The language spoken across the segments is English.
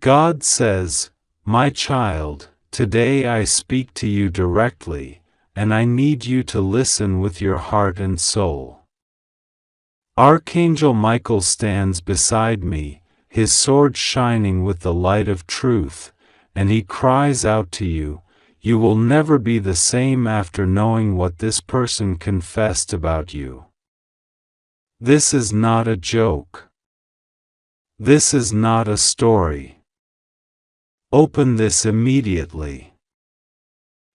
God says, "My child, today I speak to you directly, and I need you to listen with your heart and soul." Archangel Michael stands beside me, his sword shining with the light of truth, and he cries out to you, "You will never be the same after knowing what this person confessed about you." This is not a joke. This is not a story. Open this immediately.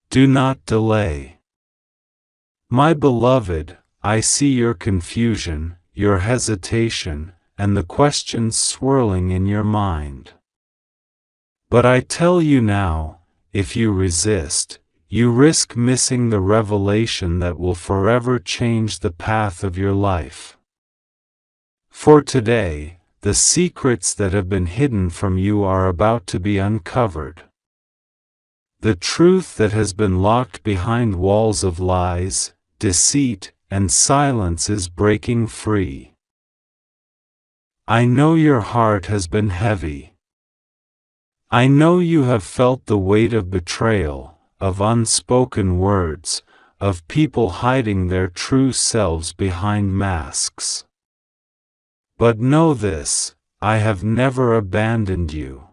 Do not delay. My beloved, I see your confusion, your hesitation, and the questions swirling in your mind. But I tell you now, if you resist, you risk missing the revelation that will forever change the path of your life. For today, the secrets that have been hidden from you are about to be uncovered. The truth that has been locked behind walls of lies, deceit, and silence is breaking free. I know your heart has been heavy. I know you have felt the weight of betrayal, of unspoken words, of people hiding their true selves behind masks. But know this, I have never abandoned you.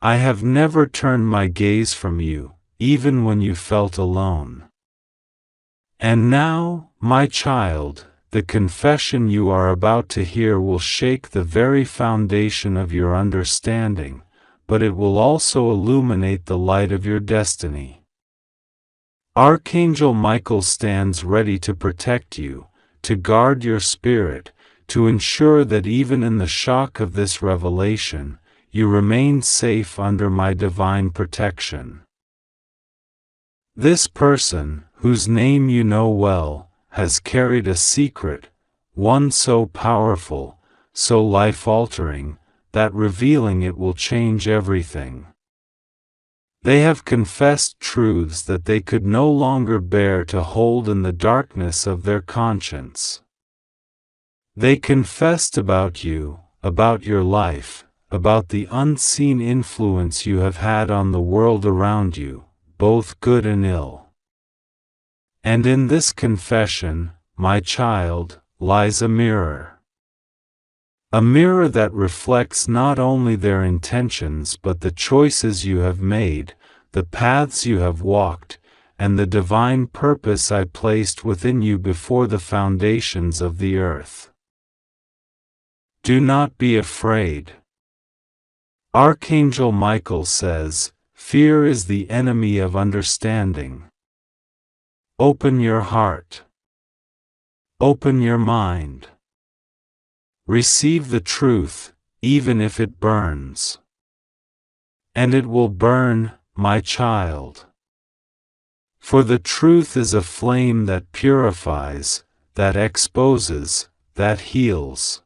I have never turned my gaze from you, even when you felt alone. And now, my child, the confession you are about to hear will shake the very foundation of your understanding, but it will also illuminate the light of your destiny. Archangel Michael stands ready to protect you, to guard your spirit, to ensure that even in the shock of this revelation, you remain safe under my divine protection. This person, whose name you know well, has carried a secret, one so powerful, so life-altering, that revealing it will change everything. They have confessed truths that they could no longer bear to hold in the darkness of their conscience. They confessed about you, about your life, about the unseen influence you have had on the world around you, both good and ill. And in this confession, my child, lies a mirror. A mirror that reflects not only their intentions but the choices you have made, the paths you have walked, and the divine purpose I placed within you before the foundations of the earth. Do not be afraid. Archangel Michael says, fear is the enemy of understanding. Open your heart. Open your mind. Receive the truth, even if it burns. And it will burn, my child. For the truth is a flame that purifies, that exposes, that heals.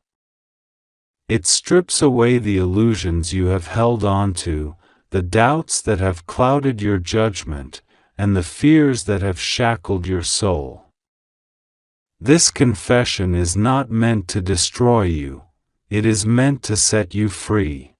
It strips away the illusions you have held on to, the doubts that have clouded your judgment, and the fears that have shackled your soul. This confession is not meant to destroy you, it is meant to set you free.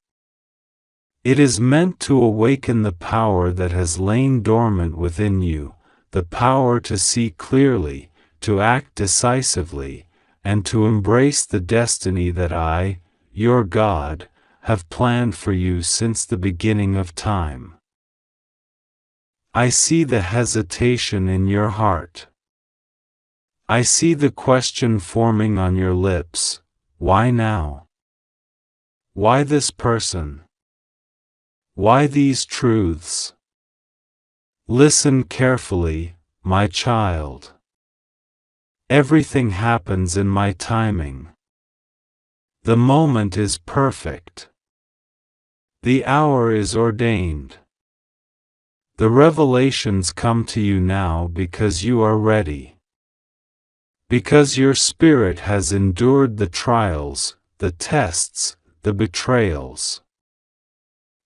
It is meant to awaken the power that has lain dormant within you, the power to see clearly, to act decisively, and to embrace the destiny that I, your God, have planned for you since the beginning of time. I see the hesitation in your heart. I see the question forming on your lips, why now? Why this person? Why these truths? Listen carefully, my child. Everything happens in my timing. The moment is perfect. The hour is ordained. The revelations come to you now because you are ready. Because your spirit has endured the trials, the tests, the betrayals.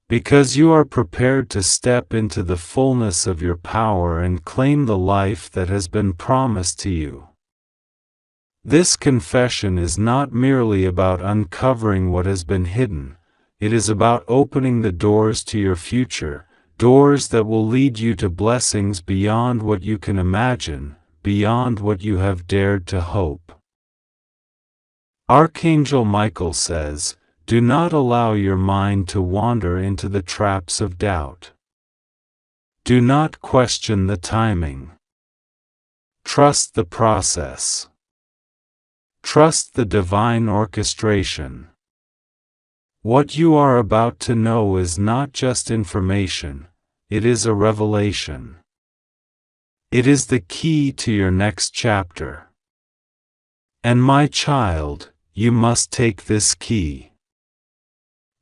Because you are prepared to step into the fullness of your power and claim the life that has been promised to you. This confession is not merely about uncovering what has been hidden, it is about opening the doors to your future, doors that will lead you to blessings beyond what you can imagine, beyond what you have dared to hope. Archangel Michael says, "Do not allow your mind to wander into the traps of doubt. Do not question the timing. Trust the process. Trust the divine orchestration. What you are about to know is not just information, it is a revelation. It is the key to your next chapter. And my child, you must take this key.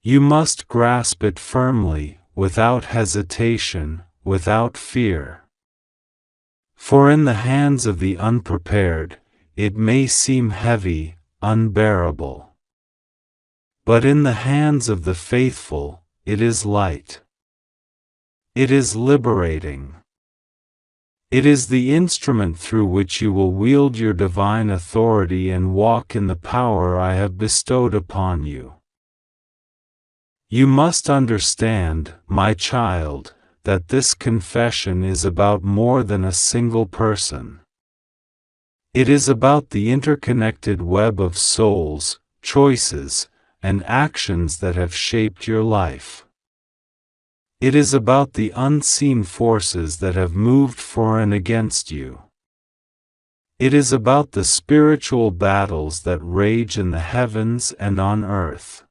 You must grasp it firmly, without hesitation, without fear. For in the hands of the unprepared, it may seem heavy, unbearable. But in the hands of the faithful, it is light. It is liberating. It is the instrument through which you will wield your divine authority and walk in the power I have bestowed upon you. You must understand, my child, that this confession is about more than a single person. It is about the interconnected web of souls, choices, and actions that have shaped your life. It is about the unseen forces that have moved for and against you. It is about the spiritual battles that rage in the heavens and on earth.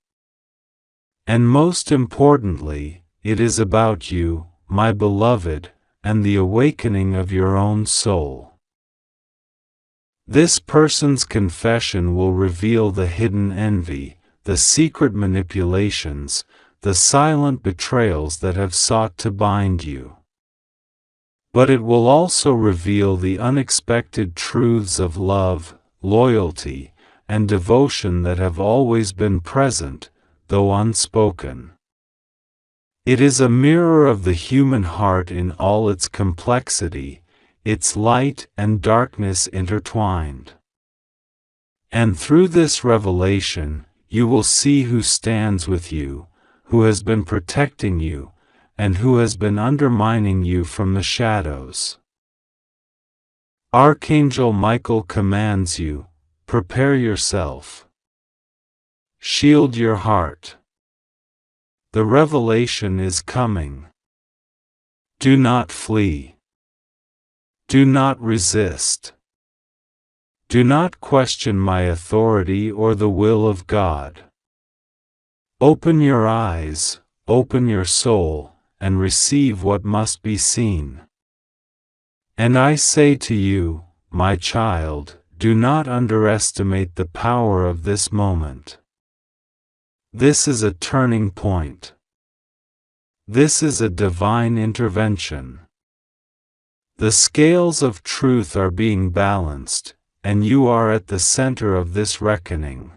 And most importantly, it is about you, my beloved, and the awakening of your own soul. This person's confession will reveal the hidden envy, the secret manipulations, the silent betrayals that have sought to bind you. But it will also reveal the unexpected truths of love, loyalty, and devotion that have always been present, though unspoken. It is a mirror of the human heart in all its complexity, its light and darkness intertwined. And through this revelation, you will see who stands with you, who has been protecting you, and who has been undermining you from the shadows. Archangel Michael commands you, prepare yourself. Shield your heart. The revelation is coming. Do not flee. Do not resist. Do not question my authority or the will of God. Open your eyes, open your soul, and receive what must be seen. And I say to you, my child, do not underestimate the power of this moment. This is a turning point. This is a divine intervention. The scales of truth are being balanced, and you are at the center of this reckoning.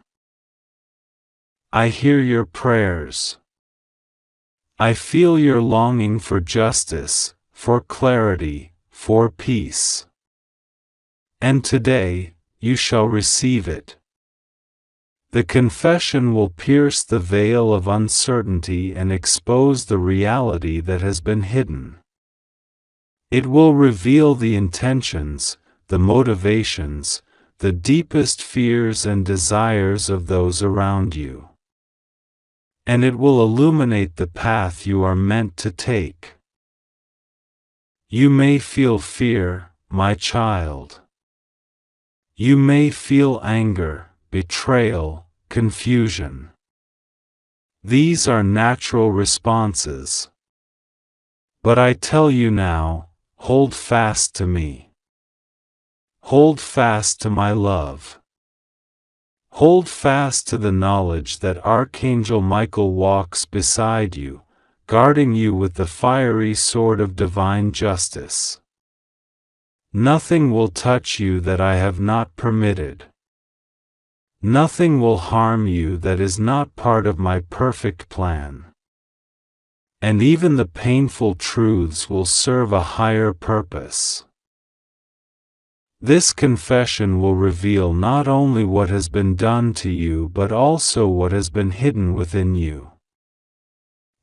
I hear your prayers. I feel your longing for justice, for clarity, for peace. And today, you shall receive it. The confession will pierce the veil of uncertainty and expose the reality that has been hidden. It will reveal the intentions, the motivations, the deepest fears and desires of those around you. And it will illuminate the path you are meant to take. You may feel fear, my child. You may feel anger, betrayal, confusion. These are natural responses. But I tell you now, hold fast to me. Hold fast to my love. Hold fast to the knowledge that Archangel Michael walks beside you, guarding you with the fiery sword of divine justice. Nothing will touch you that I have not permitted. Nothing will harm you that is not part of my perfect plan. And even the painful truths will serve a higher purpose. This confession will reveal not only what has been done to you but also what has been hidden within you.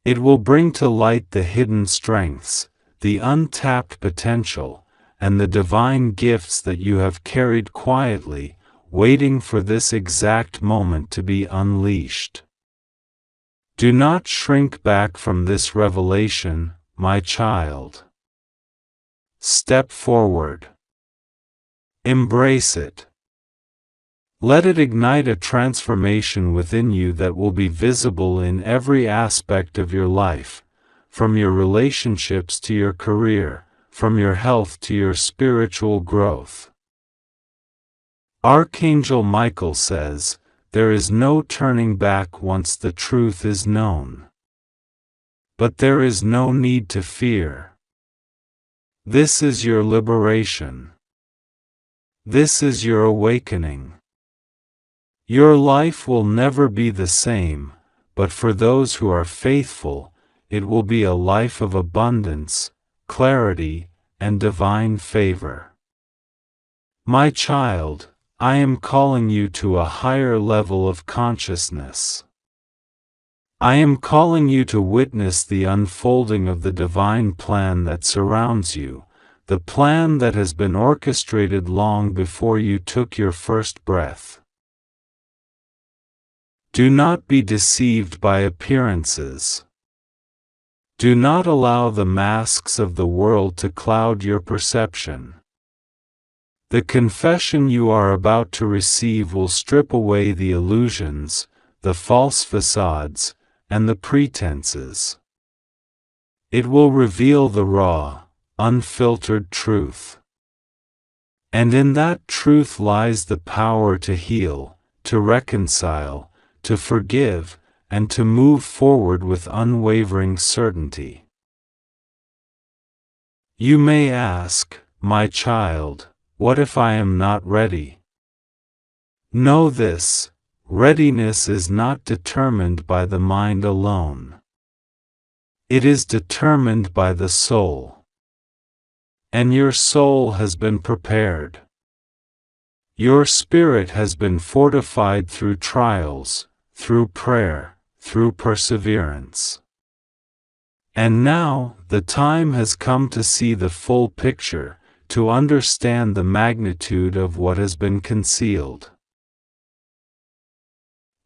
It will bring to light the hidden strengths, the untapped potential, and the divine gifts that you have carried quietly, waiting for this exact moment to be unleashed. Do not shrink back from this revelation, my child. Step forward. Embrace it. Let it ignite a transformation within you that will be visible in every aspect of your life, from your relationships to your career, from your health to your spiritual growth. Archangel Michael says, there is no turning back once the truth is known. But there is no need to fear. This is your liberation. This is your awakening. Your life will never be the same, but for those who are faithful, it will be a life of abundance, clarity, and divine favor. My child, I am calling you to a higher level of consciousness. I am calling you to witness the unfolding of the divine plan that surrounds you, the plan that has been orchestrated long before you took your first breath. Do not be deceived by appearances. Do not allow the masks of the world to cloud your perception. The confession you are about to receive will strip away the illusions, the false facades, and the pretenses. It will reveal the raw, unfiltered truth. And in that truth lies the power to heal, to reconcile, to forgive, and to move forward with unwavering certainty. You may ask, my child, what if I am not ready? Know this, readiness is not determined by the mind alone. It is determined by the soul. And your soul has been prepared. Your spirit has been fortified through trials, through prayer, through perseverance. And now, the time has come to see the full picture, to understand the magnitude of what has been concealed.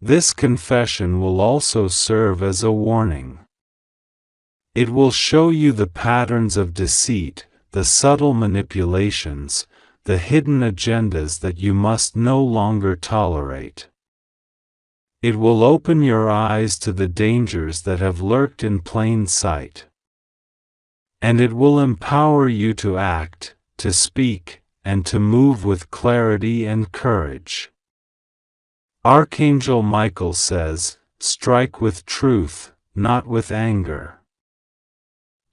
This confession will also serve as a warning. It will show you the patterns of deceit, the subtle manipulations, the hidden agendas that you must no longer tolerate. It will open your eyes to the dangers that have lurked in plain sight. And it will empower you to act, to speak, and to move with clarity and courage. Archangel Michael says, strike with truth, not with anger.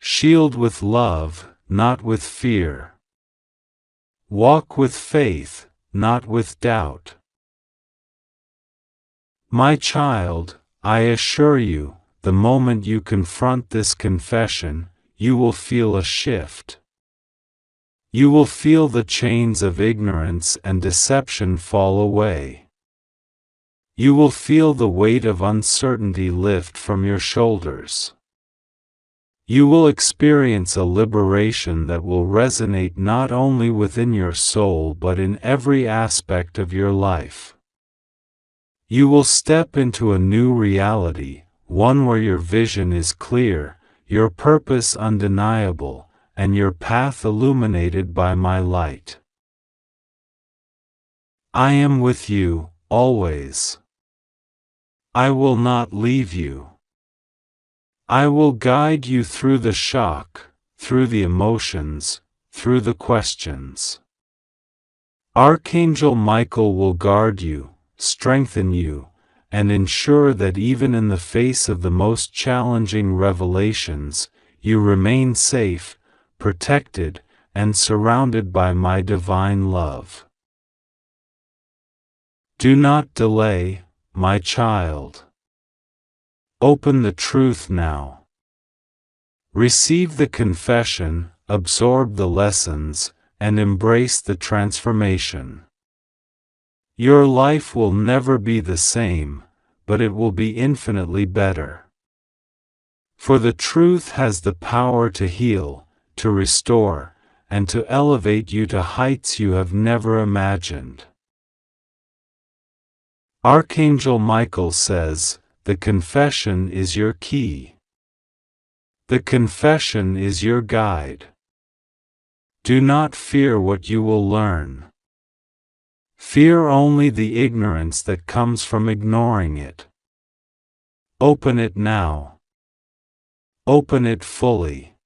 Shield with love, not with fear. Walk with faith, not with doubt. My child, I assure you, the moment you confront this confession, you will feel a shift. You will feel the chains of ignorance and deception fall away. You will feel the weight of uncertainty lift from your shoulders. You will experience a liberation that will resonate not only within your soul but in every aspect of your life. You will step into a new reality, one where your vision is clear, your purpose undeniable, and your path illuminated by my light. I am with you, always. I will not leave you. I will guide you through the shock, through the emotions, through the questions. Archangel Michael will guard you, strengthen you, and ensure that even in the face of the most challenging revelations, you remain safe, protected, and surrounded by my divine love. Do not delay, my child. Open the truth now. Receive the confession, absorb the lessons, and embrace the transformation. Your life will never be the same, but it will be infinitely better. For the truth has the power to heal, to restore, and to elevate you to heights you have never imagined. Archangel Michael says, the confession is your key. The confession is your guide. Do not fear what you will learn. Fear only the ignorance that comes from ignoring it. Open it now. Open it fully.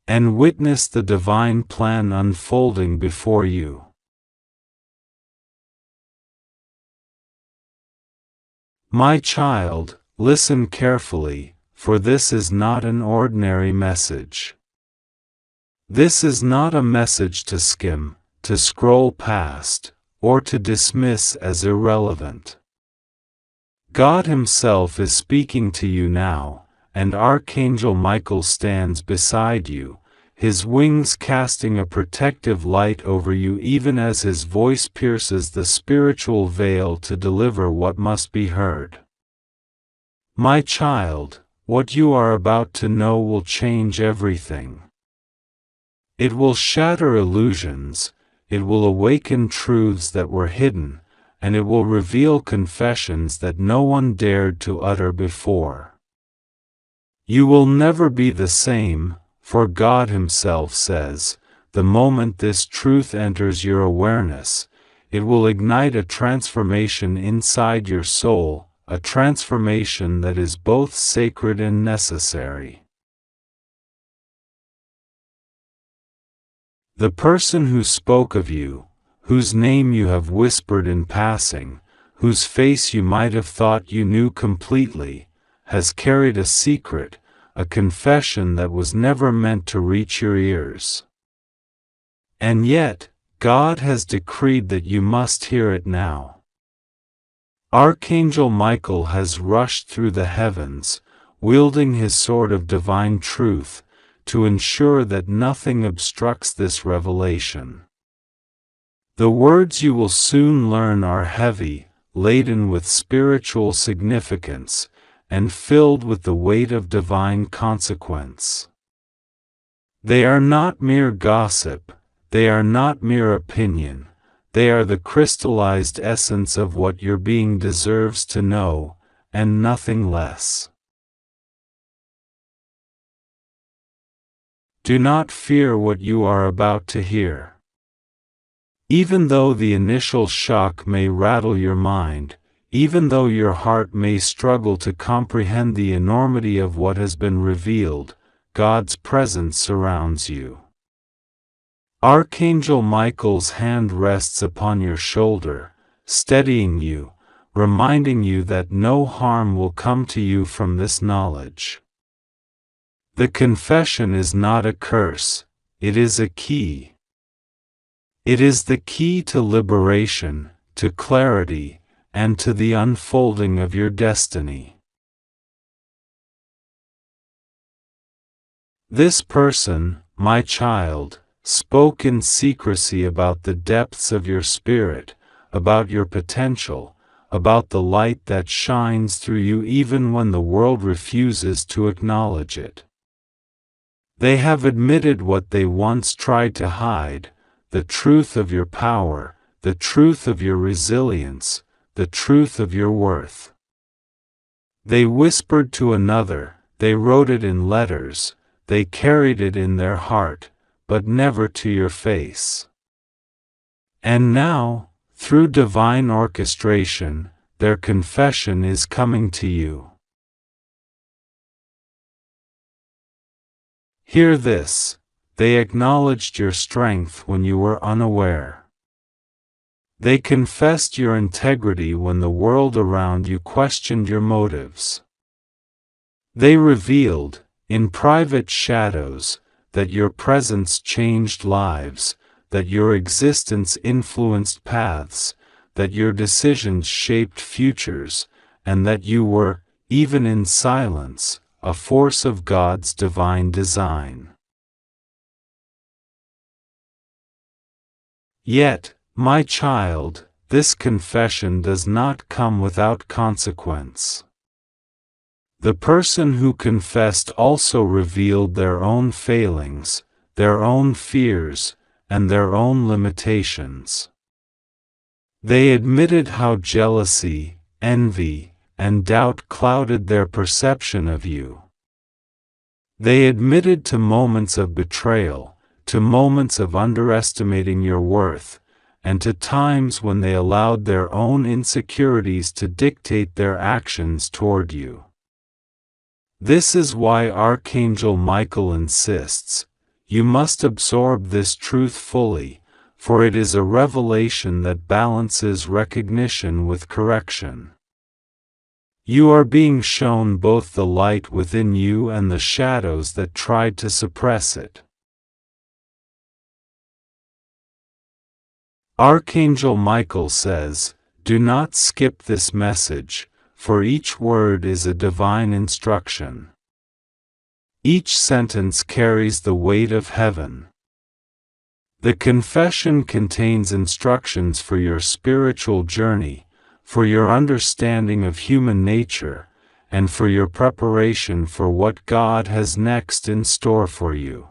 And witness the divine plan unfolding before you. My child, listen carefully, for this is not an ordinary message. This is not a message to skim, to scroll past, or to dismiss as irrelevant. God Himself is speaking to you now, and Archangel Michael stands beside you, his wings casting a protective light over you even as his voice pierces the spiritual veil to deliver what must be heard. My child, what you are about to know will change everything. It will shatter illusions, it will awaken truths that were hidden, and it will reveal confessions that no one dared to utter before. You will never be the same, for God Himself says, the moment this truth enters your awareness, it will ignite a transformation inside your soul, a transformation that is both sacred and necessary. The person who spoke of you, whose name you have whispered in passing, whose face you might have thought you knew completely, has carried a secret, a confession that was never meant to reach your ears. And yet, God has decreed that you must hear it now. Archangel Michael has rushed through the heavens, wielding his sword of divine truth, to ensure that nothing obstructs this revelation. The words you will soon learn are heavy, laden with spiritual significance, and filled with the weight of divine consequence. They are not mere gossip, they are not mere opinion, they are the crystallized essence of what your being deserves to know, and nothing less. Do not fear what you are about to hear. Even though the initial shock may rattle your mind, even though your heart may struggle to comprehend the enormity of what has been revealed, God's presence surrounds you. Archangel Michael's hand rests upon your shoulder, steadying you, reminding you that no harm will come to you from this knowledge. The confession is not a curse, it is a key. It is the key to liberation, to clarity, and to the unfolding of your destiny. This person, my child, spoke in secrecy about the depths of your spirit, about your potential, about the light that shines through you even when the world refuses to acknowledge it. They have admitted what they once tried to hide, the truth of your power, the truth of your resilience, the truth of your worth. They whispered to another, they wrote it in letters, they carried it in their heart, but never to your face. And now, through divine orchestration, their confession is coming to you. Hear this, they acknowledged your strength when you were unaware. They confessed your integrity when the world around you questioned your motives. They revealed, in private shadows, that your presence changed lives, that your existence influenced paths, that your decisions shaped futures, and that you were, even in silence, a force of God's divine design. Yet, my child, this confession does not come without consequence. The person who confessed also revealed their own failings, their own fears, and their own limitations. They admitted how jealousy, envy, and doubt clouded their perception of you. They admitted to moments of betrayal, to moments of underestimating your worth, and to times when they allowed their own insecurities to dictate their actions toward you. This is why Archangel Michael insists, you must absorb this truth fully, for it is a revelation that balances recognition with correction. You are being shown both the light within you and the shadows that tried to suppress it. Archangel Michael says, do not skip this message, for each word is a divine instruction. Each sentence carries the weight of heaven. The confession contains instructions for your spiritual journey, for your understanding of human nature, and for your preparation for what God has next in store for you.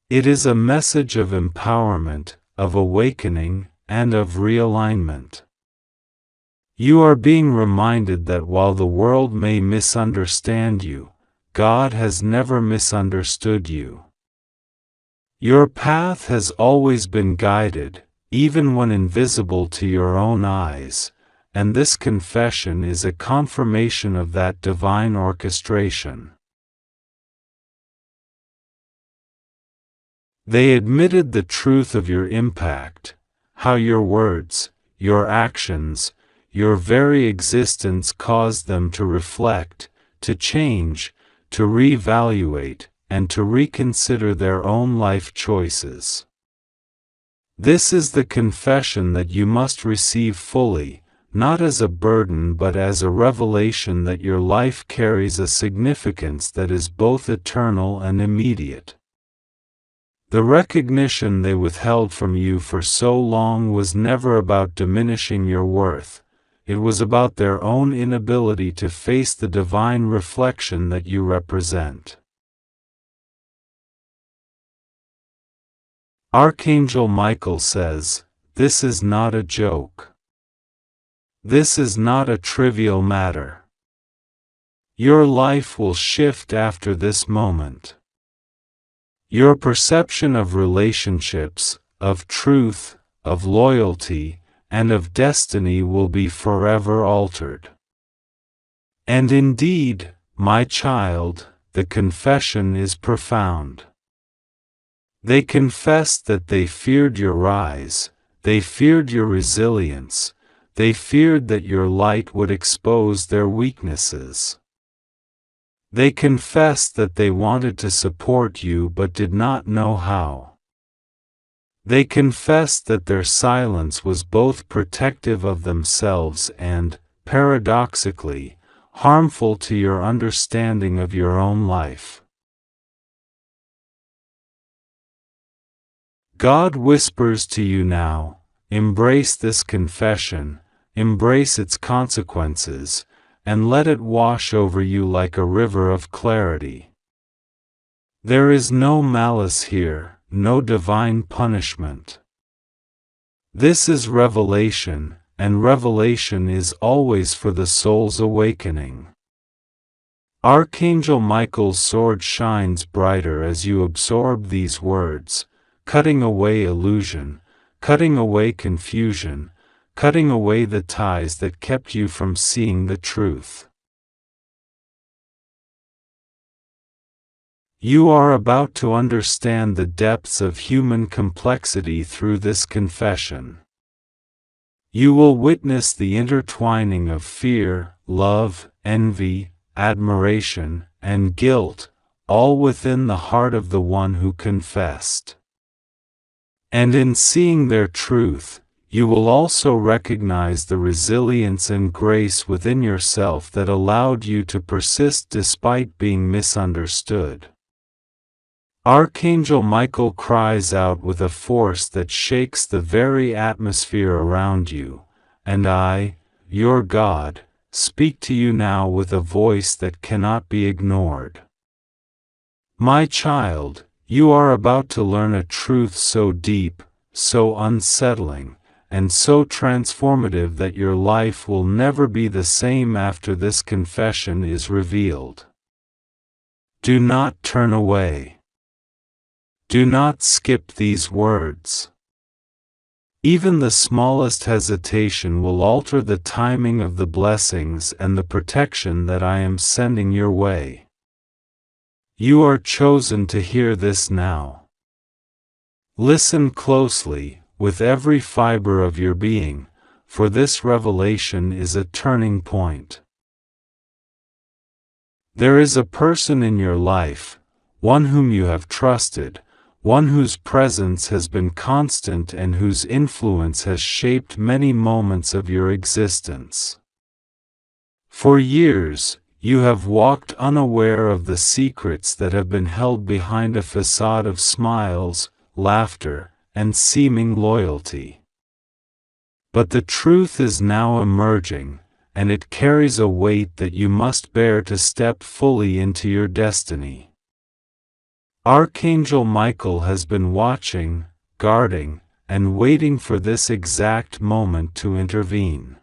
It is a message of empowerment, of awakening, and of realignment. You are being reminded that while the world may misunderstand you, God has never misunderstood you. Your path has always been guided, even when invisible to your own eyes, and this confession is a confirmation of that divine orchestration. They admitted the truth of your impact, how your words, your actions, your very existence caused them to reflect, to change, to reevaluate, and to reconsider their own life choices. This is the confession that you must receive fully, not as a burden but as a revelation that your life carries a significance that is both eternal and immediate. The recognition they withheld from you for so long was never about diminishing your worth, it was about their own inability to face the divine reflection that you represent. Archangel Michael says, this is not a joke. This is not a trivial matter. Your life will shift after this moment. Your perception of relationships, of truth, of loyalty, and of destiny will be forever altered. And indeed, my child, the confession is profound. They confessed that they feared your rise, they feared your resilience, they feared that your light would expose their weaknesses. They confessed that they wanted to support you but did not know how. They confessed that their silence was both protective of themselves and, paradoxically, harmful to your understanding of your own life. God whispers to you now, embrace this confession, embrace its consequences, and let it wash over you like a river of clarity. There is no malice here, no divine punishment. This is revelation, and revelation is always for the soul's awakening. Archangel Michael's sword shines brighter as you absorb these words, cutting away illusion, cutting away confusion, cutting away the ties that kept you from seeing the truth. You are about to understand the depths of human complexity through this confession. You will witness the intertwining of fear, love, envy, admiration, and guilt, all within the heart of the one who confessed. And in seeing their truth, you will also recognize the resilience and grace within yourself that allowed you to persist despite being misunderstood. Archangel Michael cries out with a force that shakes the very atmosphere around you, and I, your God, speak to you now with a voice that cannot be ignored. My child, you are about to learn a truth so deep, so unsettling, and so transformative that your life will never be the same after this confession is revealed. Do not turn away. Do not skip these words. Even the smallest hesitation will alter the timing of the blessings and the protection that I am sending your way. You are chosen to hear this now. Listen closely, with every fiber of your being, for this revelation is a turning point. There is a person in your life, one whom you have trusted, one whose presence has been constant and whose influence has shaped many moments of your existence. For years, you have walked unaware of the secrets that have been held behind a facade of smiles, laughter, and seeming loyalty. But the truth is now emerging, and it carries a weight that you must bear to step fully into your destiny. Archangel Michael has been watching, guarding, and waiting for this exact moment to intervene.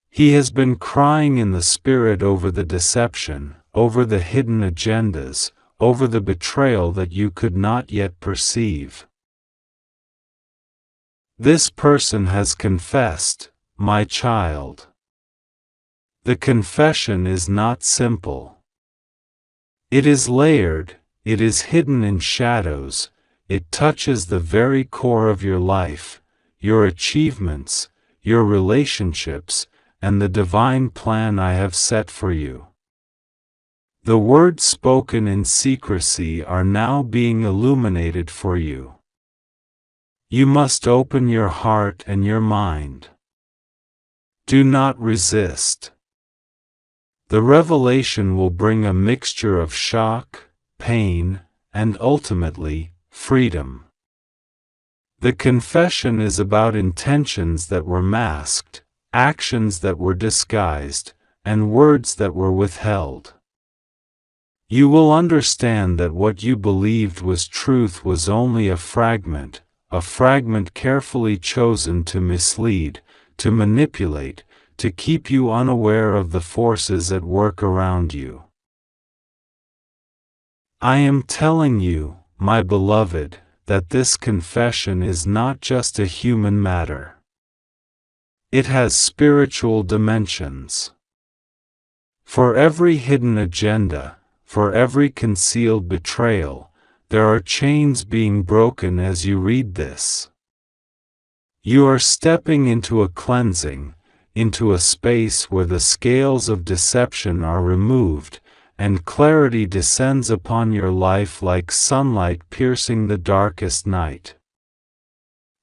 He has been crying in the spirit over the deception, over the hidden agendas, over the betrayal that you could not yet perceive. This person has confessed, my child. The confession is not simple. It is layered, it is hidden in shadows, it touches the very core of your life, your achievements, your relationships, and the divine plan I have set for you. The words spoken in secrecy are now being illuminated for you. You must open your heart and your mind. Do not resist. The revelation will bring a mixture of shock, pain, and ultimately, freedom. The confession is about intentions that were masked, actions that were disguised, and words that were withheld. You will understand that what you believed was truth was only a fragment carefully chosen to mislead, to manipulate, to keep you unaware of the forces at work around you. I am telling you, my beloved, that this confession is not just a human matter. It has spiritual dimensions. For every hidden agenda, for every concealed betrayal, there are chains being broken as you read this. You are stepping into a cleansing, into a space where the scales of deception are removed, and clarity descends upon your life like sunlight piercing the darkest night.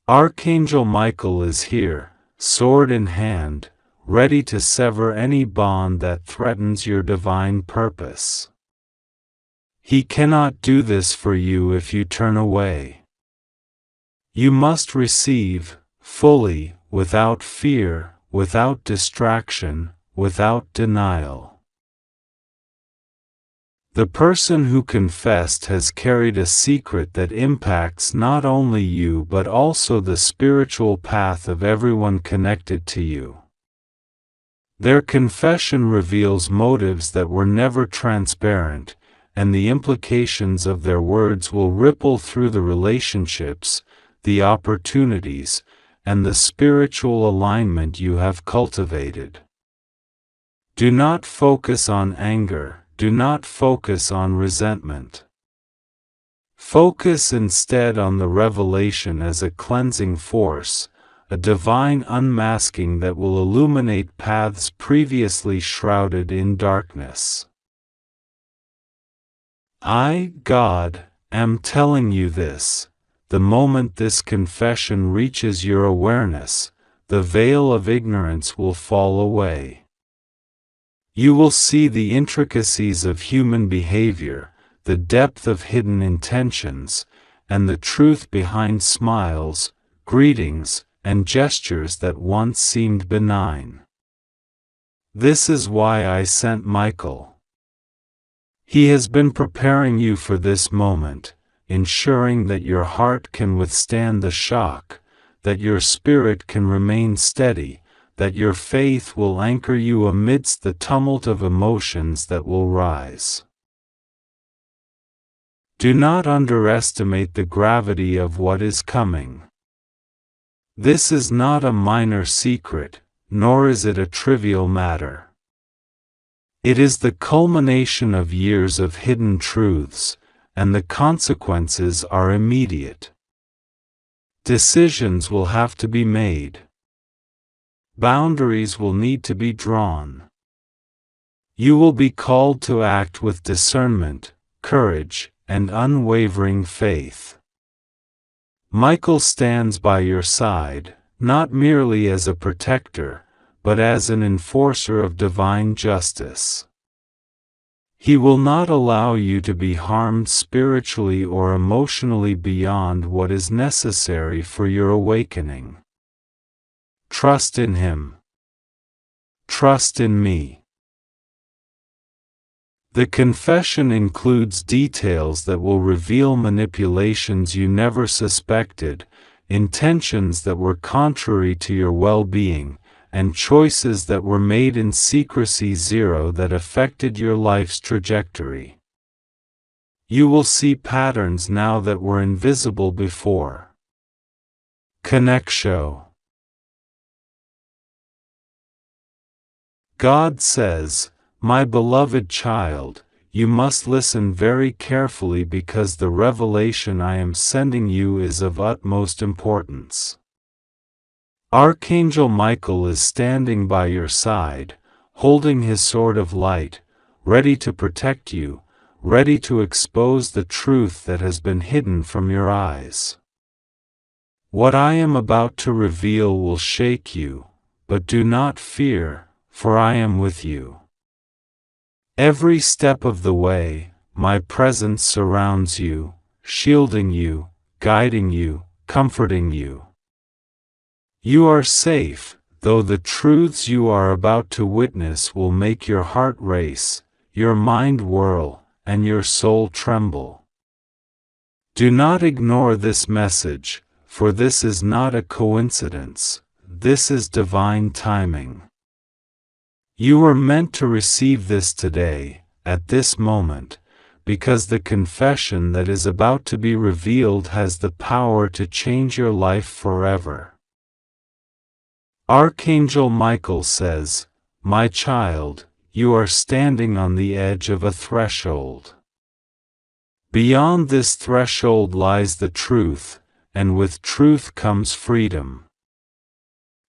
Archangel Michael is here, sword in hand, ready to sever any bond that threatens your divine purpose. He cannot do this for you if you turn away. You must receive, fully, without fear, without distraction, without denial. The person who confessed has carried a secret that impacts not only you but also the spiritual path of everyone connected to you. Their confession reveals motives that were never transparent, and the implications of their words will ripple through the relationships, the opportunities, and the spiritual alignment you have cultivated. Do not focus on anger, do not focus on resentment. Focus instead on the revelation as a cleansing force, a divine unmasking that will illuminate paths previously shrouded in darkness. I, God, am telling you this. The moment this confession reaches your awareness, the veil of ignorance will fall away. You will see the intricacies of human behavior, the depth of hidden intentions, and the truth behind smiles, greetings, and gestures that once seemed benign. This is why I sent Michael. He has been preparing you for this moment, ensuring that your heart can withstand the shock, that your spirit can remain steady, that your faith will anchor you amidst the tumult of emotions that will rise. Do not underestimate the gravity of what is coming. This is not a minor secret, nor is it a trivial matter. It is the culmination of years of hidden truths, and the consequences are immediate. Decisions will have to be made. Boundaries will need to be drawn. You will be called to act with discernment, courage, and unwavering faith. Michael stands by your side, not merely as a protector, but as an enforcer of divine justice. He will not allow you to be harmed spiritually or emotionally beyond what is necessary for your awakening. Trust in Him. Trust in me. The confession includes details that will reveal manipulations you never suspected, intentions that were contrary to your well-being, and choices that were made in secrecy zero that affected your life's trajectory. You will see patterns now that were invisible before. Connection. God says, "My beloved child, you must listen very carefully because the revelation I am sending you is of utmost importance." Archangel Michael is standing by your side, holding his sword of light, ready to protect you, ready to expose the truth that has been hidden from your eyes. What I am about to reveal will shake you, but do not fear, for I am with you. Every step of the way, my presence surrounds you, shielding you, guiding you, comforting you. You are safe, though the truths you are about to witness will make your heart race, your mind whirl, and your soul tremble. Do not ignore this message, for this is not a coincidence, this is divine timing. You were meant to receive this today, at this moment, because the confession that is about to be revealed has the power to change your life forever. Archangel Michael says, "My child, you are standing on the edge of a threshold. Beyond this threshold lies the truth, and with truth comes freedom.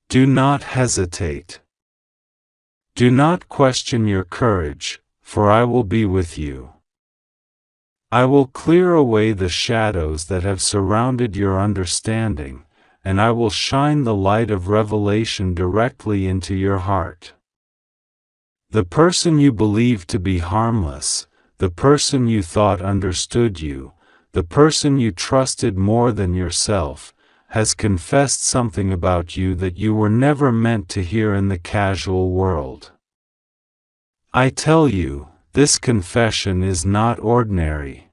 Do not hesitate. Do not question your courage, for I will be with you. I will clear away the shadows that have surrounded your understanding, and I will shine the light of revelation directly into your heart. The person you believed to be harmless, the person you thought understood you, the person you trusted more than yourself, has confessed something about you that you were never meant to hear in the casual world. I tell you, this confession is not ordinary.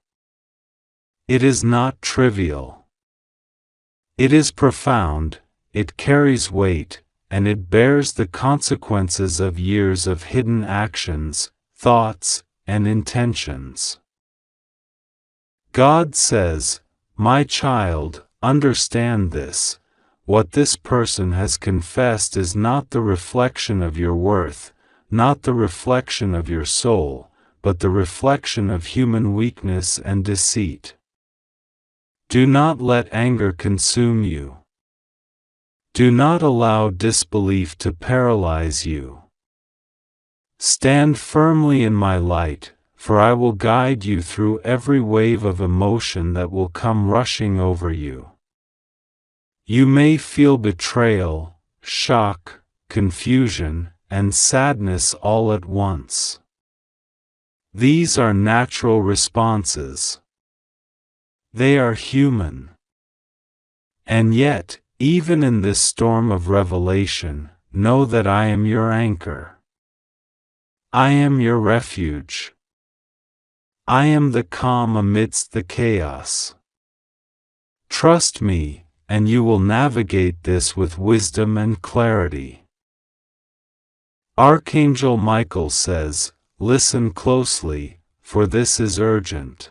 It is not trivial. It is profound, it carries weight, and it bears the consequences of years of hidden actions, thoughts, and intentions. God says, "My child, understand this. What this person has confessed is not the reflection of your worth, not the reflection of your soul, but the reflection of human weakness and deceit. Do not let anger consume you. Do not allow disbelief to paralyze you. Stand firmly in my light, for I will guide you through every wave of emotion that will come rushing over you. You may feel betrayal, shock, confusion, and sadness all at once. These are natural responses. They are human. And yet, even in this storm of revelation, know that I am your anchor. I am your refuge. I am the calm amidst the chaos. Trust me, and you will navigate this with wisdom and clarity. Archangel Michael says, listen closely, for this is urgent.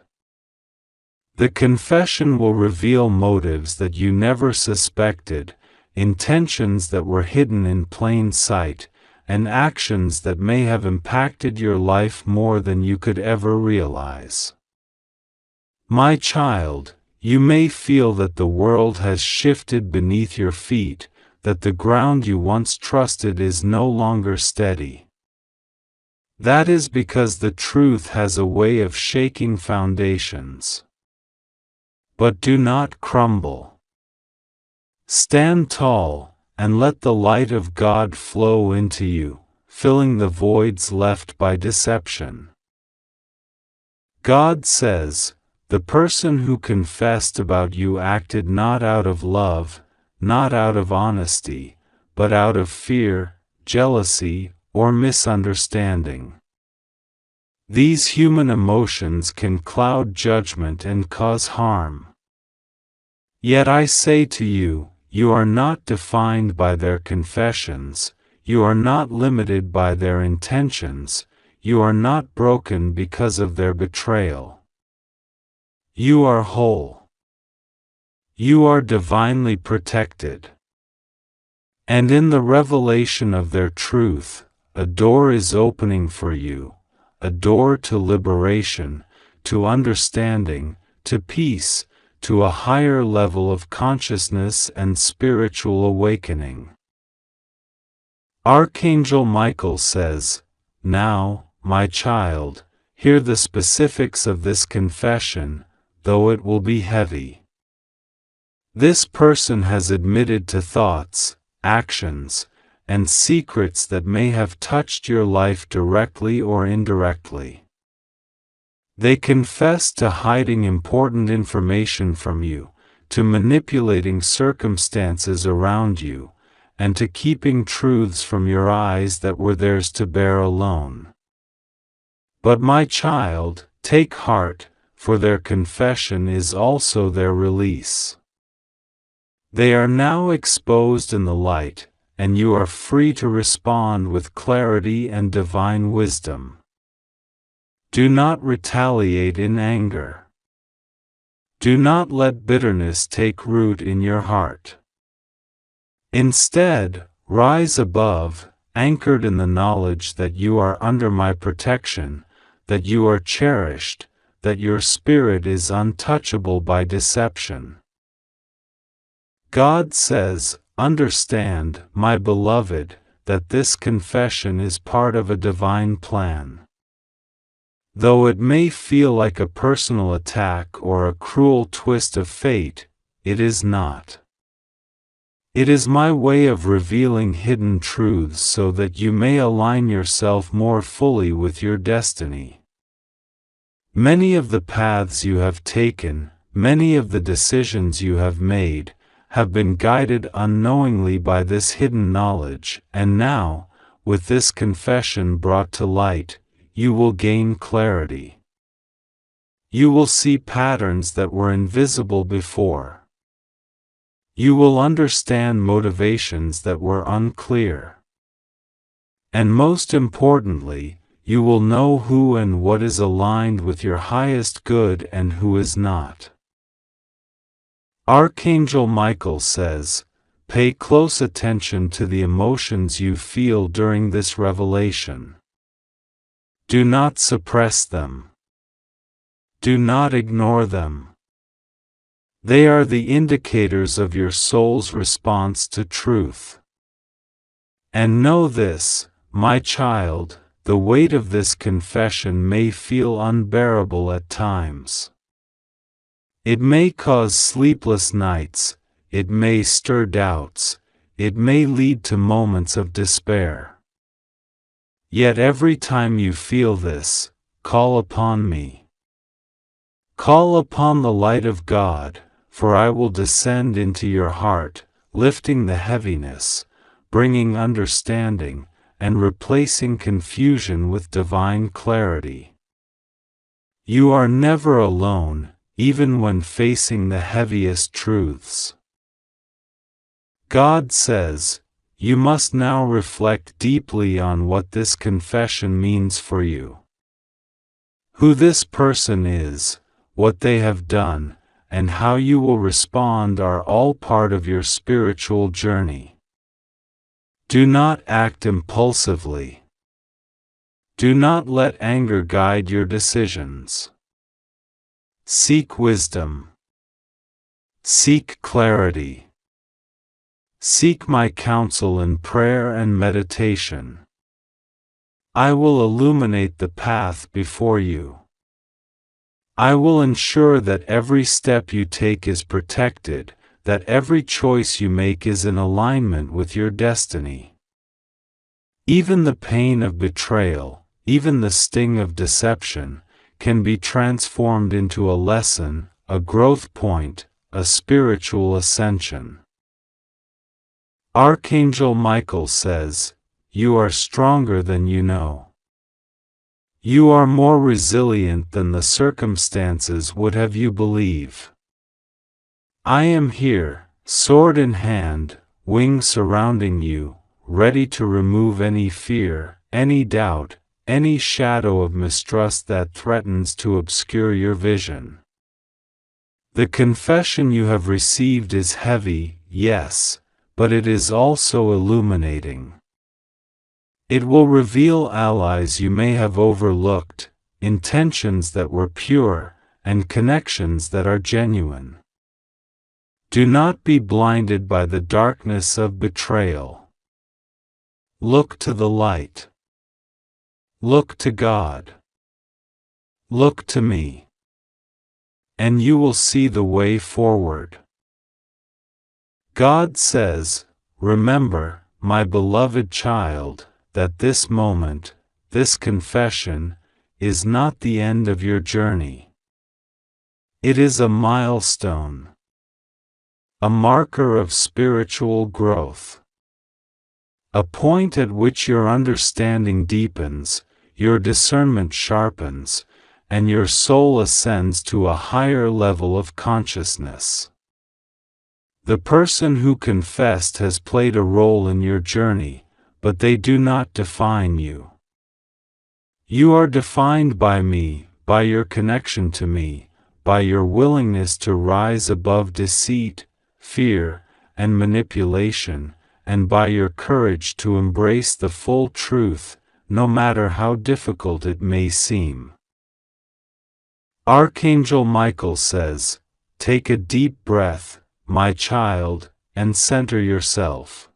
The confession will reveal motives that you never suspected, intentions that were hidden in plain sight, and actions that may have impacted your life more than you could ever realize. My child, you may feel that the world has shifted beneath your feet, that the ground you once trusted is no longer steady. That is because the truth has a way of shaking foundations. But do not crumble. Stand tall, and let the light of God flow into you, filling the voids left by deception. God says, the person who confessed about you acted not out of love, not out of honesty, but out of fear, jealousy, or misunderstanding. These human emotions can cloud judgment and cause harm. Yet I say to you, you are not defined by their confessions, you are not limited by their intentions, you are not broken because of their betrayal. You are whole. You are divinely protected. And in the revelation of their truth, a door is opening for you, a door to liberation, to understanding, to peace, to a higher level of consciousness and spiritual awakening. Archangel Michael says, now, my child, hear the specifics of this confession, though it will be heavy. This person has admitted to thoughts, actions, and secrets that may have touched your life directly or indirectly. They confess to hiding important information from you, to manipulating circumstances around you, and to keeping truths from your eyes that were theirs to bear alone. But my child, take heart, for their confession is also their release. They are now exposed in the light, and you are free to respond with clarity and divine wisdom. Do not retaliate in anger. Do not let bitterness take root in your heart. Instead, rise above, anchored in the knowledge that you are under my protection, that you are cherished, that your spirit is untouchable by deception. God says, understand, my beloved, that this confession is part of a divine plan. Though it may feel like a personal attack or a cruel twist of fate, it is not. It is my way of revealing hidden truths so that you may align yourself more fully with your destiny. Many of the paths you have taken, many of the decisions you have made, have been guided unknowingly by this hidden knowledge, and now, with this confession brought to light, you will gain clarity. You will see patterns that were invisible before. You will understand motivations that were unclear. And most importantly, you will know who and what is aligned with your highest good and who is not. Archangel Michael says, pay close attention to the emotions you feel during this revelation. Do not suppress them. Do not ignore them. They are the indicators of your soul's response to truth. And know this, my child, the weight of this confession may feel unbearable at times. It may cause sleepless nights, it may stir doubts, it may lead to moments of despair. Yet every time you feel this, call upon me. Call upon the light of God, for I will descend into your heart, lifting the heaviness, bringing understanding, and replacing confusion with divine clarity. You are never alone, even when facing the heaviest truths. God says, you must now reflect deeply on what this confession means for you. Who this person is, what they have done, and how you will respond are all part of your spiritual journey. Do not act impulsively. Do not let anger guide your decisions. Seek wisdom. Seek clarity. Seek my counsel in prayer and meditation. I will illuminate the path before you. I will ensure that every step you take is protected, that every choice you make is in alignment with your destiny. Even the pain of betrayal, even the sting of deception, can be transformed into a lesson, a growth point, a spiritual ascension. Archangel Michael says, you are stronger than you know. You are more resilient than the circumstances would have you believe. I am here, sword in hand, wings surrounding you, ready to remove any fear, any doubt, any shadow of mistrust that threatens to obscure your vision. The confession you have received is heavy, yes, but it is also illuminating. It will reveal allies you may have overlooked, intentions that were pure, and connections that are genuine. Do not be blinded by the darkness of betrayal. Look to the light. Look to God. Look to me. And you will see the way forward. God says, remember, my beloved child, that this moment, this confession, is not the end of your journey. It is a milestone, a marker of spiritual growth, a point at which your understanding deepens, your discernment sharpens, and your soul ascends to a higher level of consciousness. The person who confessed has played a role in your journey, but they do not define you. You are defined by me, by your connection to me, by your willingness to rise above deceit, fear, and manipulation, and by your courage to embrace the full truth, no matter how difficult it may seem. Archangel Michael says, take a deep breath, my child, and center yourself.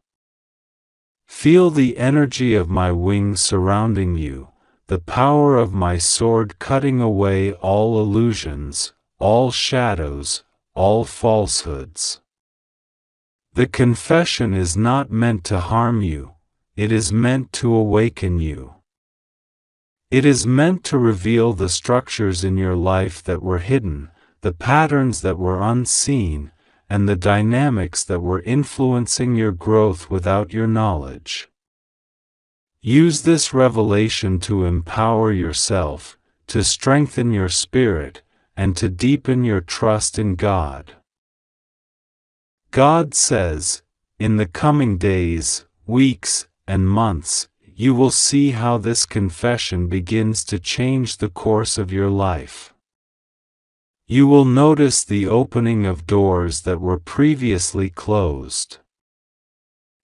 Feel the energy of my wings surrounding you, the power of my sword cutting away all illusions, all shadows, all falsehoods. The confession is not meant to harm you, it is meant to awaken you. It is meant to reveal the structures in your life that were hidden, the patterns that were unseen, and the dynamics that were influencing your growth without your knowledge. Use this revelation to empower yourself, to strengthen your spirit, and to deepen your trust in God. God says, in the coming days, weeks, and months, you will see how this confession begins to change the course of your life. You will notice the opening of doors that were previously closed.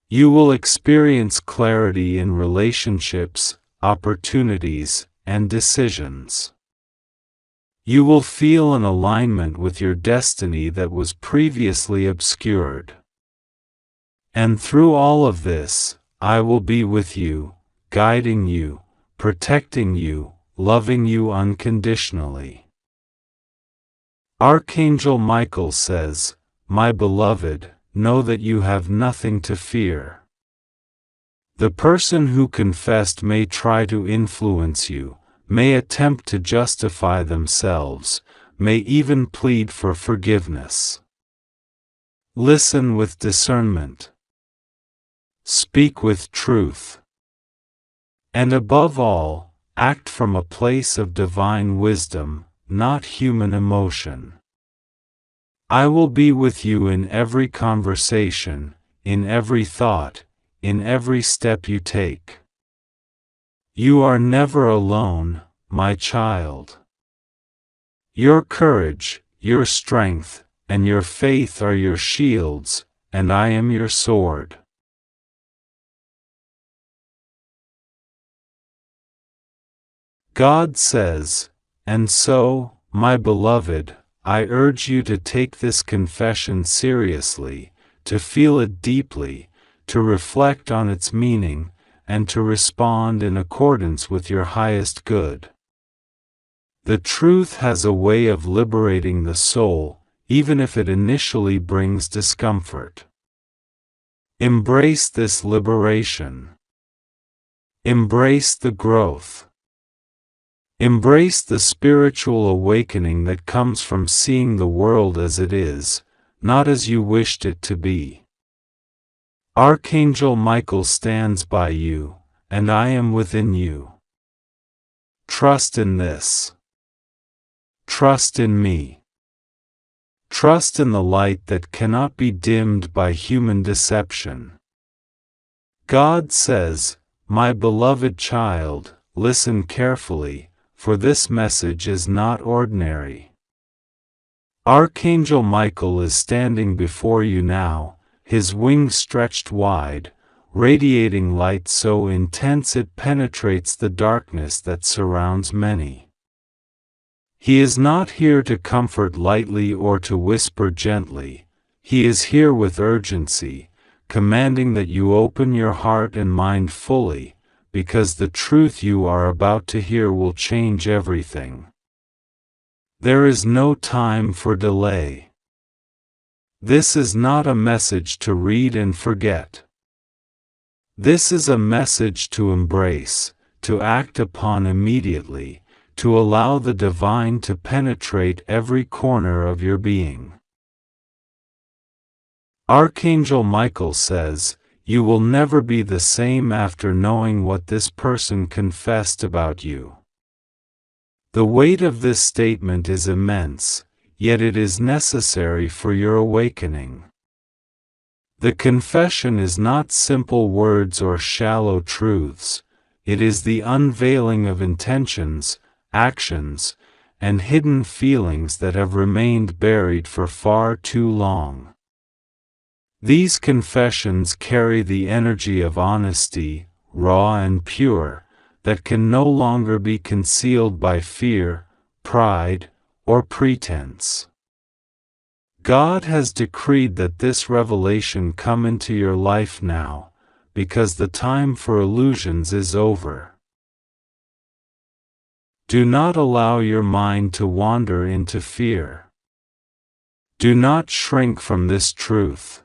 You will experience clarity in relationships, opportunities, and decisions. You will feel an alignment with your destiny that was previously obscured. And through all of this, I will be with you, guiding you, protecting you, loving you unconditionally. Archangel Michael says, my beloved, know that you have nothing to fear. The person who confessed may try to influence you, may attempt to justify themselves, may even plead for forgiveness. Listen with discernment. Speak with truth. And above all, act from a place of divine wisdom, not human emotion. I will be with you in every conversation, in every thought, in every step you take. You are never alone, my child. Your courage, your strength, and your faith are your shields, and I am your sword. God says, and so, my beloved, I urge you to take this confession seriously, to feel it deeply, to reflect on its meaning, and to respond in accordance with your highest good. The truth has a way of liberating the soul, even if it initially brings discomfort. Embrace this liberation. Embrace the growth. Embrace the spiritual awakening that comes from seeing the world as it is, not as you wished it to be. Archangel Michael stands by you, and I am within you. Trust in this. Trust in me. Trust in the light that cannot be dimmed by human deception. God says, my beloved child, listen carefully, for this message is not ordinary. Archangel Michael is standing before you now, his wings stretched wide, radiating light so intense it penetrates the darkness that surrounds many. He is not here to comfort lightly or to whisper gently, he is here with urgency, commanding that you open your heart and mind fully, because the truth you are about to hear will change everything. There is no time for delay. This is not a message to read and forget. This is a message to embrace, to act upon immediately, to allow the divine to penetrate every corner of your being. Archangel Michael says, you will never be the same after knowing what this person confessed about you. The weight of this statement is immense, yet it is necessary for your awakening. The confession is not simple words or shallow truths, it is the unveiling of intentions, actions, and hidden feelings that have remained buried for far too long. These confessions carry the energy of honesty, raw and pure, that can no longer be concealed by fear, pride, or pretense. God has decreed that this revelation come into your life now, because the time for illusions is over. Do not allow your mind to wander into fear. Do not shrink from this truth.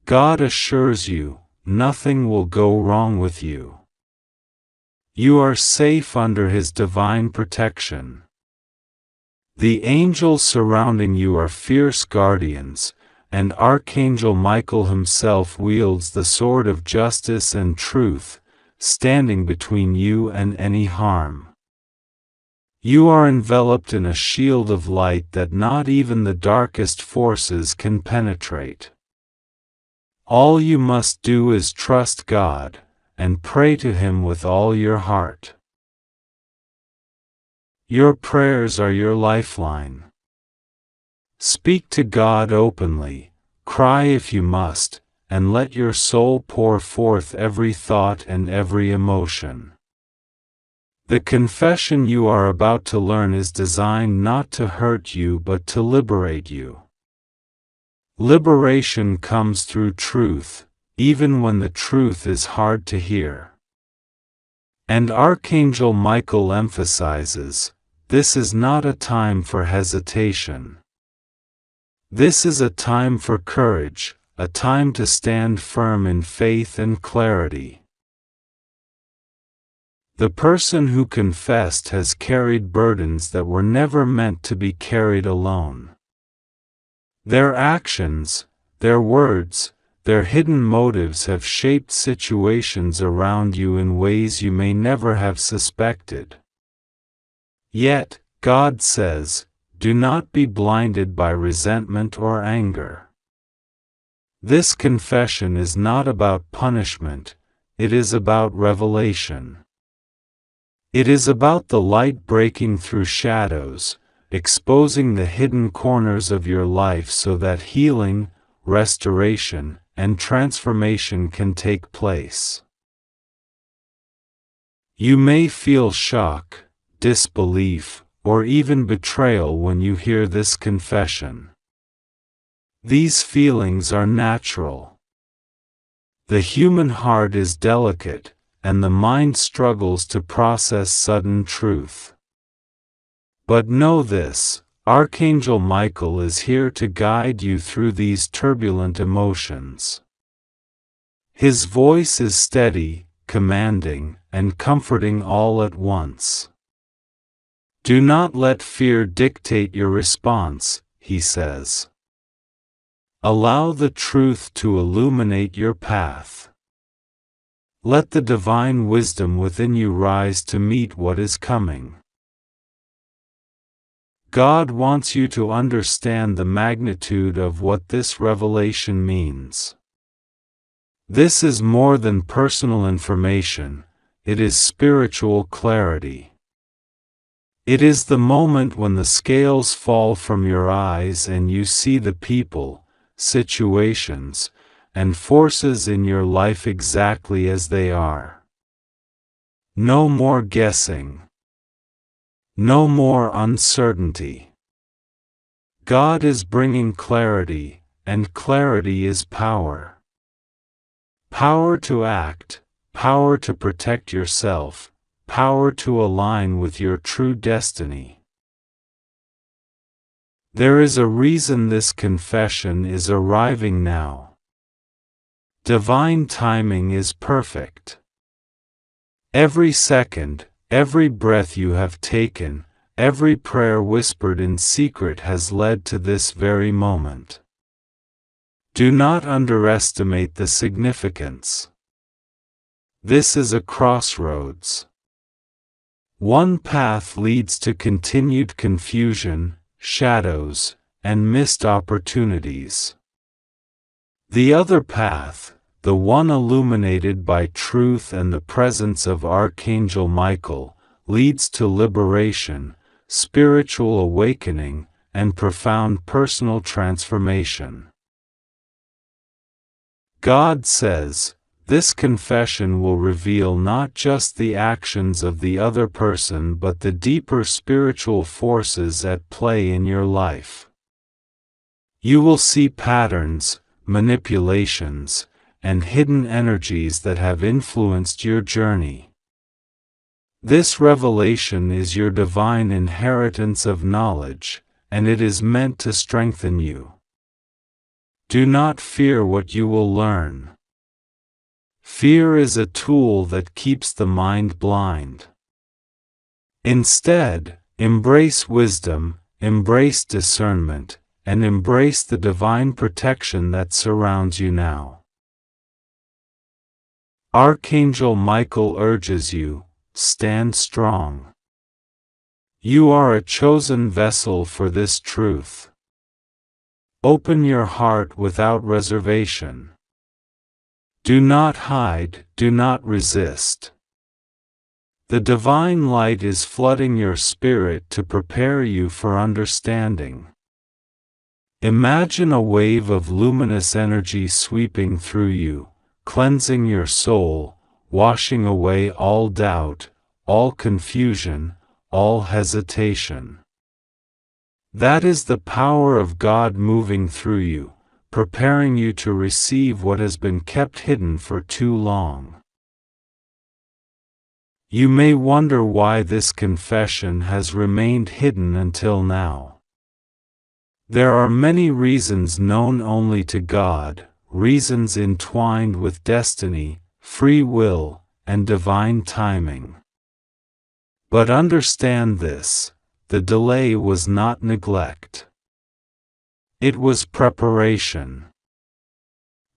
God assures you, nothing will go wrong with you. You are safe under His divine protection. The angels surrounding you are fierce guardians, and Archangel Michael himself wields the sword of justice and truth, standing between you and any harm. You are enveloped in a shield of light that not even the darkest forces can penetrate. All you must do is trust God, and pray to Him with all your heart. Your prayers are your lifeline. Speak to God openly, cry if you must, and let your soul pour forth every thought and every emotion. The confession you are about to learn is designed not to hurt you but to liberate you. Liberation comes through truth, even when the truth is hard to hear. And Archangel Michael emphasizes, this is not a time for hesitation. This is a time for courage, a time to stand firm in faith and clarity. The person who confessed has carried burdens that were never meant to be carried alone. Their actions, their words, their hidden motives have shaped situations around you in ways you may never have suspected. Yet, God says, do not be blinded by resentment or anger. This confession is not about punishment, it is about revelation. It is about the light breaking through shadows, exposing the hidden corners of your life so that healing, restoration, and transformation can take place. You may feel shock, disbelief, or even betrayal when you hear this confession. These feelings are natural. The human heart is delicate, and the mind struggles to process sudden truth. But know this, Archangel Michael is here to guide you through these turbulent emotions. His voice is steady, commanding, and comforting all at once. Do not let fear dictate your response, he says. Allow the truth to illuminate your path. Let the divine wisdom within you rise to meet what is coming. God wants you to understand the magnitude of what this revelation means. This is more than personal information, it is spiritual clarity. It is the moment when the scales fall from your eyes and you see the people, situations, and forces in your life exactly as they are. No more guessing. No more uncertainty. God is bringing clarity, and clarity is power. Power to act, power to protect yourself, power to align with your true destiny. There is a reason this confession is arriving now. Divine timing is perfect. Every second, every breath you have taken, every prayer whispered in secret has led to this very moment. Do not underestimate the significance. This is a crossroads. One path leads to continued confusion, shadows, and missed opportunities. The other path, the one illuminated by truth and the presence of Archangel Michael, leads to liberation, spiritual awakening, and profound personal transformation. God says, this confession will reveal not just the actions of the other person but the deeper spiritual forces at play in your life. You will see patterns, manipulations, and hidden energies that have influenced your journey. This revelation is your divine inheritance of knowledge, and it is meant to strengthen you. Do not fear what you will learn. Fear is a tool that keeps the mind blind. Instead, embrace wisdom, embrace discernment, and embrace the divine protection that surrounds you now. Archangel Michael urges you, stand strong. You are a chosen vessel for this truth. Open your heart without reservation. Do not hide, do not resist. The divine light is flooding your spirit to prepare you for understanding. Imagine a wave of luminous energy sweeping through you, cleansing your soul, washing away all doubt, all confusion, all hesitation. That is the power of God moving through you, preparing you to receive what has been kept hidden for too long. You may wonder why this confession has remained hidden until now. There are many reasons known only to God, reasons entwined with destiny, free will, and divine timing. But understand this, the delay was not neglect. It was preparation.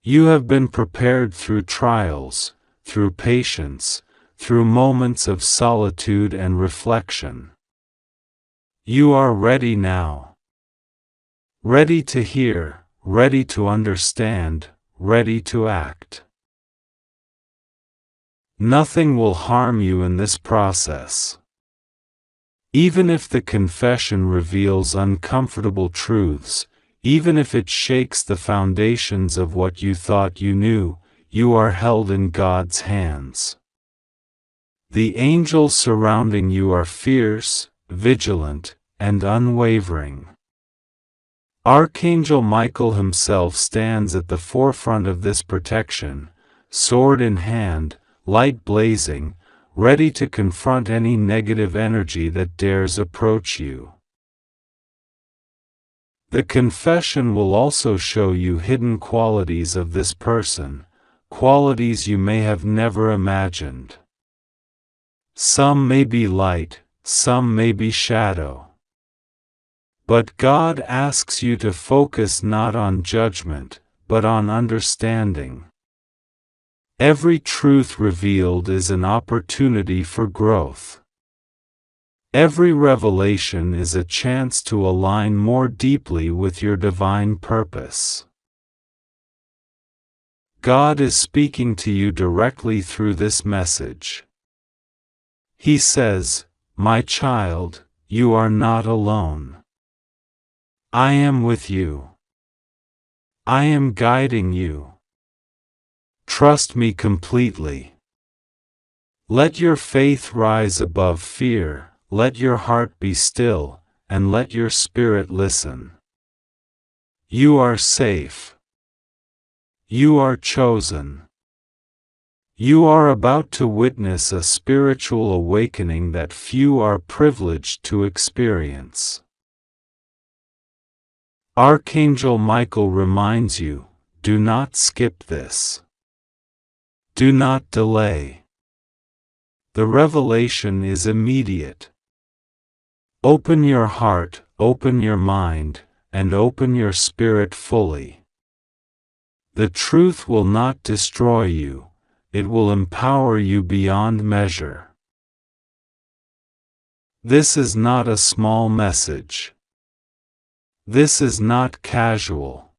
You have been prepared through trials, through patience, through moments of solitude and reflection. You are ready now. Ready to hear, ready to understand, ready to act. Nothing will harm you in this process. Even if the confession reveals uncomfortable truths, even if it shakes the foundations of what you thought you knew, you are held in God's hands. The angels surrounding you are fierce, vigilant, and unwavering. Archangel Michael himself stands at the forefront of this protection, sword in hand, light blazing, ready to confront any negative energy that dares approach you. The confession will also show you hidden qualities of this person, qualities you may have never imagined. Some may be light, some may be shadow. But God asks you to focus not on judgment, but on understanding. Every truth revealed is an opportunity for growth. Every revelation is a chance to align more deeply with your divine purpose. God is speaking to you directly through this message. He says, "My child, you are not alone. I am with you. I am guiding you. Trust me completely. Let your faith rise above fear. Let your heart be still, and let your spirit listen. You are safe. You are chosen. You are about to witness a spiritual awakening that few are privileged to experience." Archangel Michael reminds you, do not skip this. Do not delay. The revelation is immediate. Open your heart, open your mind, and open your spirit fully. The truth will not destroy you, it will empower you beyond measure. This is not a small message. This is not casual.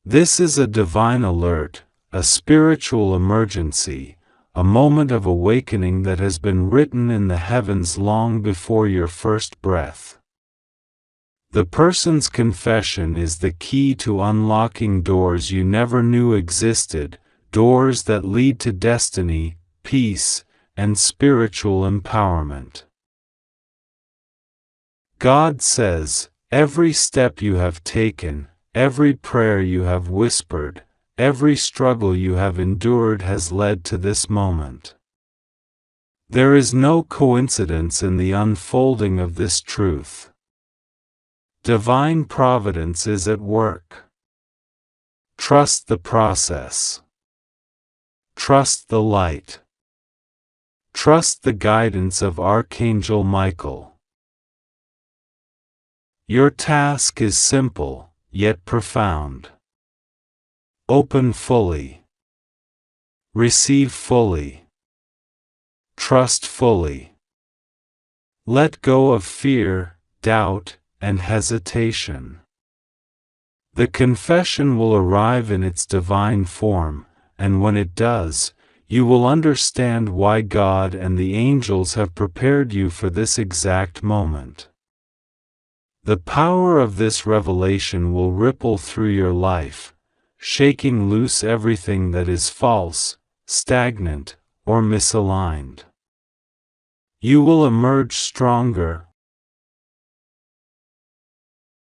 This is a divine alert, a spiritual emergency, a moment of awakening that has been written in the heavens long before your first breath. The person's confession is the key to unlocking doors you never knew existed, doors that lead to destiny, peace, and spiritual empowerment. God says, every step you have taken, every prayer you have whispered, every struggle you have endured has led to this moment. There is no coincidence in the unfolding of this truth. Divine providence is at work. Trust the process. Trust the light. Trust the guidance of Archangel Michael. Your task is simple, yet profound. Open fully. Receive fully. Trust fully. Let go of fear, doubt, and hesitation. The confession will arrive in its divine form, and when it does, you will understand why God and the angels have prepared you for this exact moment. The power of this revelation will ripple through your life, shaking loose everything that is false, stagnant, or misaligned. You will emerge stronger,